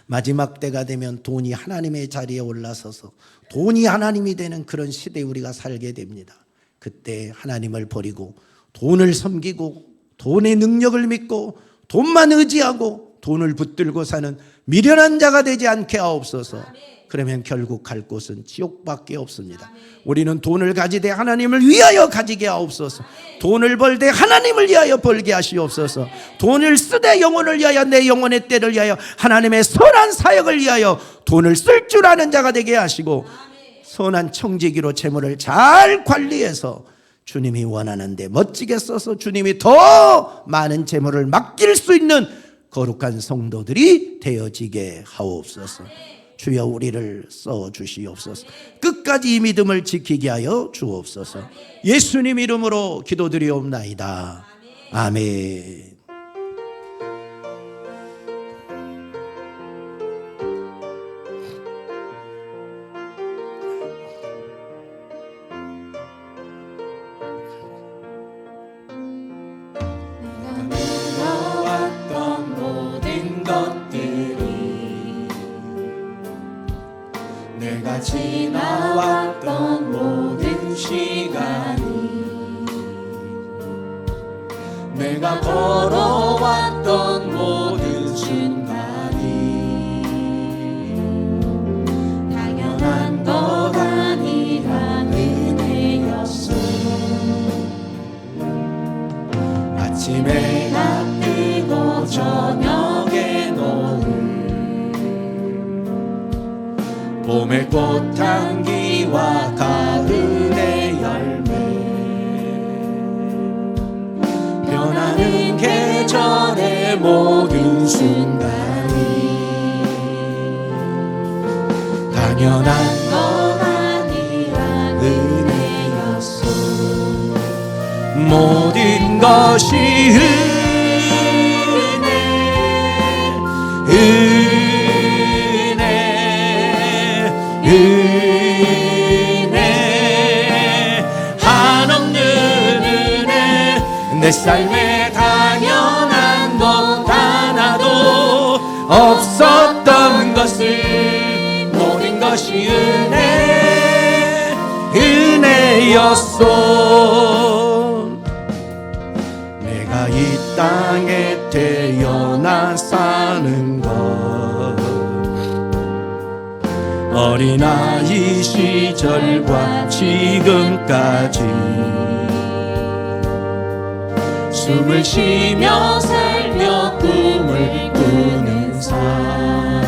S1: 마지막 때가 되면 돈이 하나님의 자리에 올라서서 돈이 하나님이 되는 그런 시대에 우리가 살게 됩니다. 그때 하나님을 버리고 돈을 섬기고 돈의 능력을 믿고 돈만 의지하고 돈을 붙들고 사는 미련한 자가 되지 않게 하옵소서. 그러면 결국 갈 곳은 지옥밖에 없습니다. 우리는 돈을 가지되 하나님을 위하여 가지게 하옵소서. 돈을 벌되 하나님을 위하여 벌게 하시옵소서. 돈을 쓰되 영혼을 위하여, 내 영혼의 때를 위하여, 하나님의 선한 사역을 위하여 돈을 쓸 줄 아는 자가 되게 하시고, 선한 청지기로 재물을 잘 관리해서 주님이 원하는데 멋지게 써서 주님이 더 많은 재물을 맡길 수 있는 거룩한 성도들이 되어지게 하옵소서. 주여 우리를 써주시옵소서. 끝까지 이 믿음을 지키게 하여 주옵소서. 예수님 이름으로 기도드리옵나이다. 아멘.
S2: 내가 지나왔던 모든 시간이, 내가 걸어왔던 모든 순간이 당연한 것 아니란 은혜였어. 아침에 해가 뜨고 저녁에 노을, 봄의 꽃향기와 가을의 열매, 변하는 계절의 모든 순간이 당연한 것 아니란 은혜였어. 모든 것이 은혜, 한없는 은혜. 내 삶에 당연한 것 하나도 없었던 것을, 모든 것이 은혜였소. 내가 이 땅에 태어나 사는 것, 어린아이 시절과 지금까지 숨을 쉬며 살며 꿈을 꾸는 삶,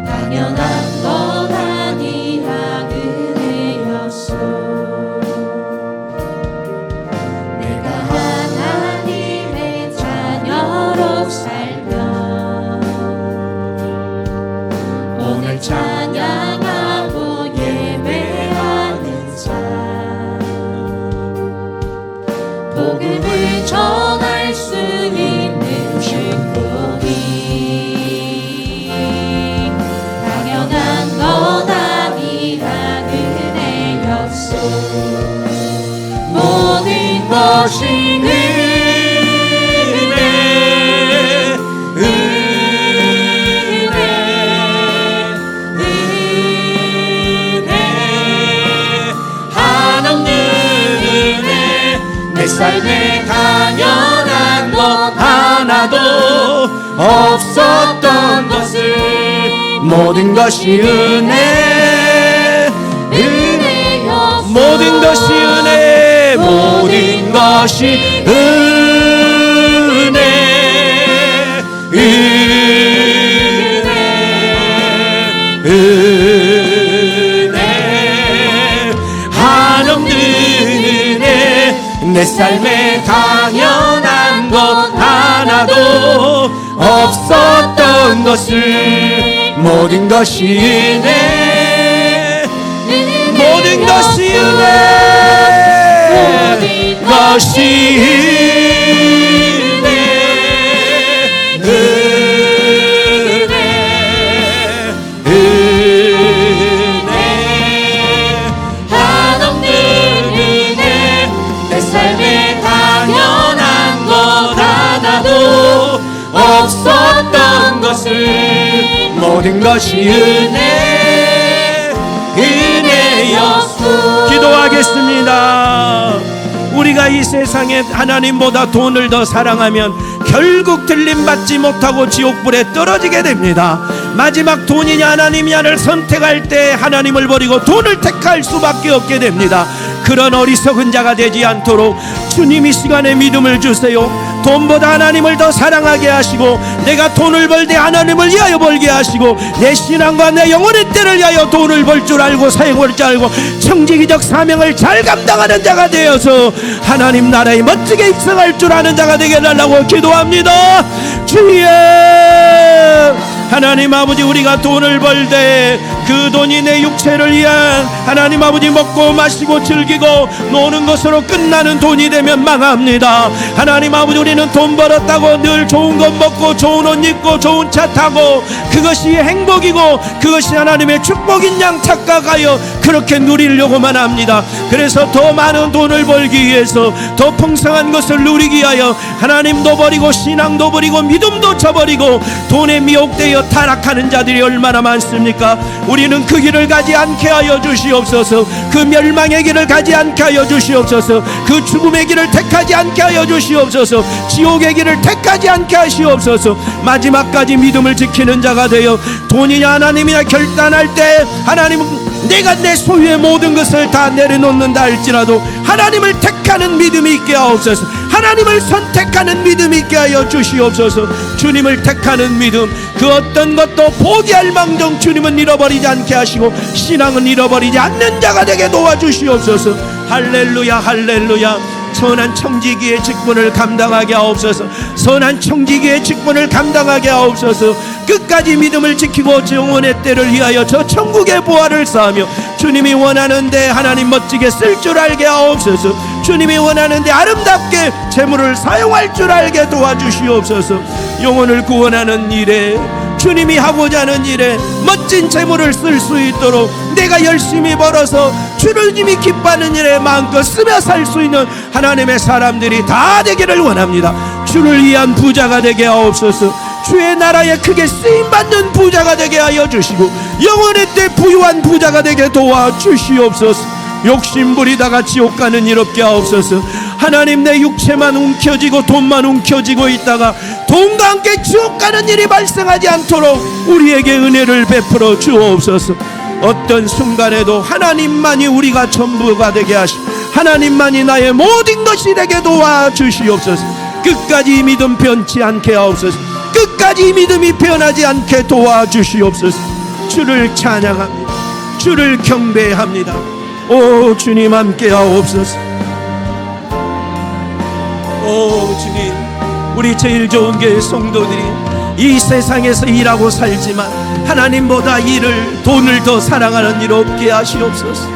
S2: 당연한 것 아니라 은혜였소. 내가 하나님의 자녀로 살며 오늘 찬양하고 예배하는 삶, 복음을 전할 수 있는 축복이 당연한 것 아니라 은혜였소. 모든 것이 내 삶에 당연한 것 하나도 없었던 것을, 모든 것이 은혜였소. 모든 것이 은혜, 모든 것이 은혜, 한없는 은혜. 내 삶에 당연한 것 하나도 없었던 것을, 모든 것이 은혜, 모든 것이 은혜, 모든 것이 은혜, 모든 것이 은혜였소.
S1: 기도하겠습니다. 우리가 이 세상에 하나님보다 돈을 더 사랑하면 결국 들림받지 못하고 지옥불에 떨어지게 됩니다. 마지막 돈이냐 하나님이냐를 선택할 때 하나님을 버리고 돈을 택할 수밖에 없게 됩니다. 그런 어리석은 자가 되지 않도록 주님 이 시간에 믿음을 주세요. 돈보다 하나님을 더 사랑하게 하시고, 내가 돈을 벌 때 하나님을 위하여 벌게 하시고, 내 신앙과 내 영혼의 때를 위하여 돈을 벌 줄 알고 사용할 줄 알고 청지기적 사명을 잘 감당하는 자가 되어서 하나님 나라에 멋지게 입성할 줄 아는 자가 되게 해달라고 기도합니다. 주여, 하나님 아버지, 우리가 돈을 벌 때 그 돈이 내 육체를 위한 하나님 아버지 먹고 마시고 즐기고 노는 것으로 끝나는 돈이 되면 망합니다. 하나님 아버지, 우리는 돈 벌었다고 늘 좋은 것 먹고 좋은 옷 입고 좋은 차 타고 그것이 행복이고 그것이 하나님의 축복인 양 착각하여 그렇게 누리려고만 합니다. 그래서 더 많은 돈을 벌기 위해서 더 풍성한 것을 누리기 위하여 하나님도 버리고 신앙도 버리고 믿음도 저버리고 돈에 미혹되어 타락하는 자들이 얼마나 많습니까? 우리는 그 길을 가지 않게 하여 주시옵소서. 그 멸망의 길을 가지 않게 하여 주시옵소서. 그 죽음의 길을 택하지 않게 하여 주시옵소서. 지옥의 길을 택하지 않게 하시옵소서. 마지막까지 믿음을 지키는 자가 되어 돈이냐 하나님이냐 결단할 때 하나님은 내가 내 소유의 모든 것을 다 내려놓는다 할지라도 하나님을 택하는 믿음이 있게 하옵소서. 하나님을 선택하는 믿음이 있게 하여 주시옵소서. 주님을 택하는 믿음, 그 어떤 것도 포기할 망정 주님은 잃어버리지 않게 하시고 신앙은 잃어버리지 않는 자가 되게 도와주시옵소서. 할렐루야, 할렐루야. 선한 청지기의 직분을 감당하게 하옵소서. 선한 청지기의 직분을 감당하게 하옵소서. 끝까지 믿음을 지키고 영혼의 때를 위하여 저 천국의 보화를 쌓으며 주님이 원하는데 하나님 멋지게 쓸 줄 알게 하옵소서. 주님이 원하는데 아름답게 재물을 사용할 줄 알게 도와주시옵소서. 영혼을 구원하는 일에, 주님이 하고자 하는 일에 멋진 재물을 쓸 수 있도록 내가 열심히 벌어서 주님이 기뻐하는 일에 마음껏 쓰며 살 수 있는 하나님의 사람들이 다 되기를 원합니다. 주를 위한 부자가 되게 하옵소서. 주의 나라에 크게 쓰임받는 부자가 되게 하여 주시고 영원의 때 부유한 부자가 되게 도와주시옵소서. 욕심 부리다가 지옥 가는 일 없게 하옵소서. 하나님, 내 육체만 움켜쥐고 돈만 움켜쥐고 있다가 돈과 함께 지옥 가는 일이 발생하지 않도록 우리에게 은혜를 베풀어 주옵소서. 어떤 순간에도 하나님만이 우리가 전부가 되게 하시고 하나님만이 나의 모든 것이 되게 도와주시옵소서. 끝까지 믿음 변치 않게 하옵소서. 끝까지 믿음이 변하지 않게 도와주시옵소서. 주를 찬양합니다. 주를 경배합니다. 오 주님, 함께 하옵소서. 오 주님, 우리 제일 좋은 교회 성도들이 이 세상에서 일하고 살지만 하나님보다 돈을 더 사랑하는 일 없게 하시옵소서.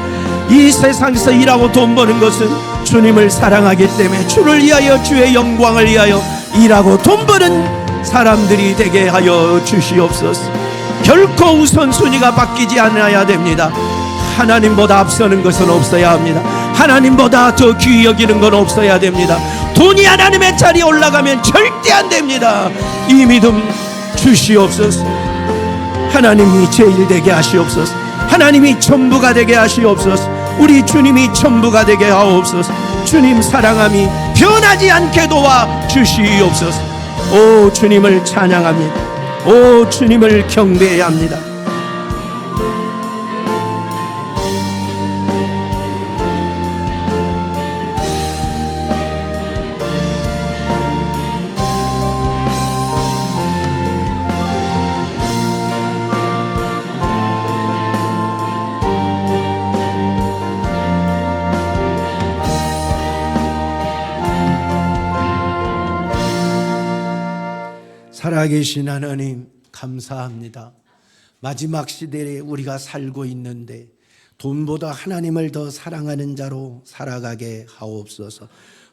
S1: 이 세상에서 일하고 돈 버는 것은 주님을 사랑하기 때문에 주를 위하여 주의 영광을 위하여 일하고 돈 버는 사람들이 되게 하여 주시옵소서. 결코 우선순위가 바뀌지 않아야 됩니다. 하나님보다 앞서는 것은 없어야 합니다. 하나님보다 더 귀히 여기는 건 없어야 됩니다. 돈이 하나님의 자리에 올라가면 절대 안 됩니다. 이 믿음 주시옵소서. 하나님이 제일 되게 하시옵소서. 하나님이 전부가 되게 하시옵소서. 우리 주님이 전부가 되게 하옵소서. 주님 사랑함이 변하지 않게 도와주시옵소서. 오 주님을 찬양합니다. 오 주님을 경배해야 합니다. 살아계신 하나님 감사합니다. 마지막 시대에 우리가 살고 있는데 돈보다 하나님을 더 사랑하는 자로 살아가게 하옵소서.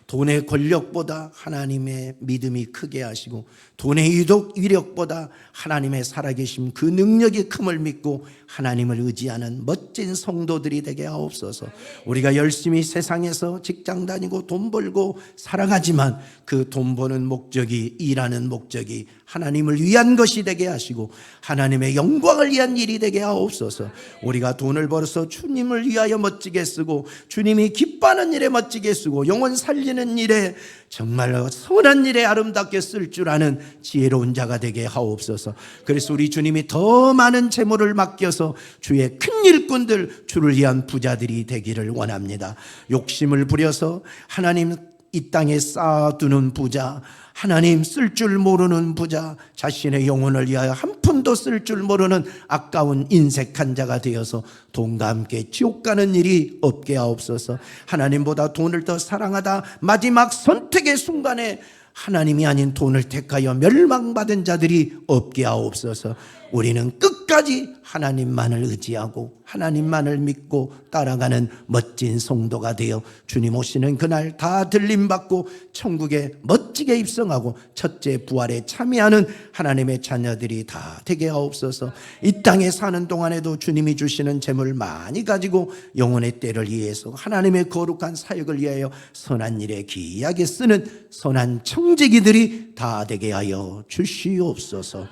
S1: 돈의 권력보다 하나님의 믿음이 크게 하시고 돈의 위력보다 하나님의 살아계심 그 능력이 큼을 믿고 하나님을 의지하는 멋진 성도들이 되게 하옵소서. 우리가 열심히 세상에서 직장 다니고 돈 벌고 살아가지만 그 돈 버는 목적이, 일하는 목적이 하나님을 위한 것이 되게 하시고 하나님의 영광을 위한 일이 되게 하옵소서. 우리가 돈을 벌어서 주님을 위하여 멋지게 쓰고 주님이 기뻐하는 일에 멋지게 쓰고 영혼 살리는 일에 정말 선한 일에 아름답게 쓸 줄 아는 지혜로운 자가 되게 하옵소서. 그래서 우리 주님이 더 많은 재물을 맡겨서 주의 큰 일꾼들, 주를 위한 부자들이 되기를 원합니다. 욕심을 부려서 하나님 이 땅에 쌓아두는 부자, 하나님 쓸 줄 모르는 부자, 자신의 영혼을 위하여 한 푼도 쓸 줄 모르는 아까운 인색한 자가 되어서 돈과 함께 지옥 가는 일이 없게 하옵소서. 하나님보다 돈을 더 사랑하다 마지막 선택의 순간에 하나님이 아닌 돈을 택하여 멸망받은 자들이 없게 하옵소서. 우리는 끝까지 하나님만을 의지하고 하나님만을 믿고 따라가는 멋진 성도가 되어 주님 오시는 그날 다 들림받고 천국에 멋지게 입성하고 첫째 부활에 참여하는 하나님의 자녀들이 다 되게 하옵소서. 이 땅에 사는 동안에도 주님이 주시는 재물 많이 가지고 영혼의 때를 위해서 하나님의 거룩한 사역을 위하여 선한 일에 귀하게 쓰는 선한 청지기들이 다 되게 하여 주시옵소서.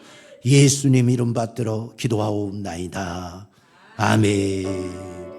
S1: 예수님 이름 받들어 기도하옵나이다. 아멘.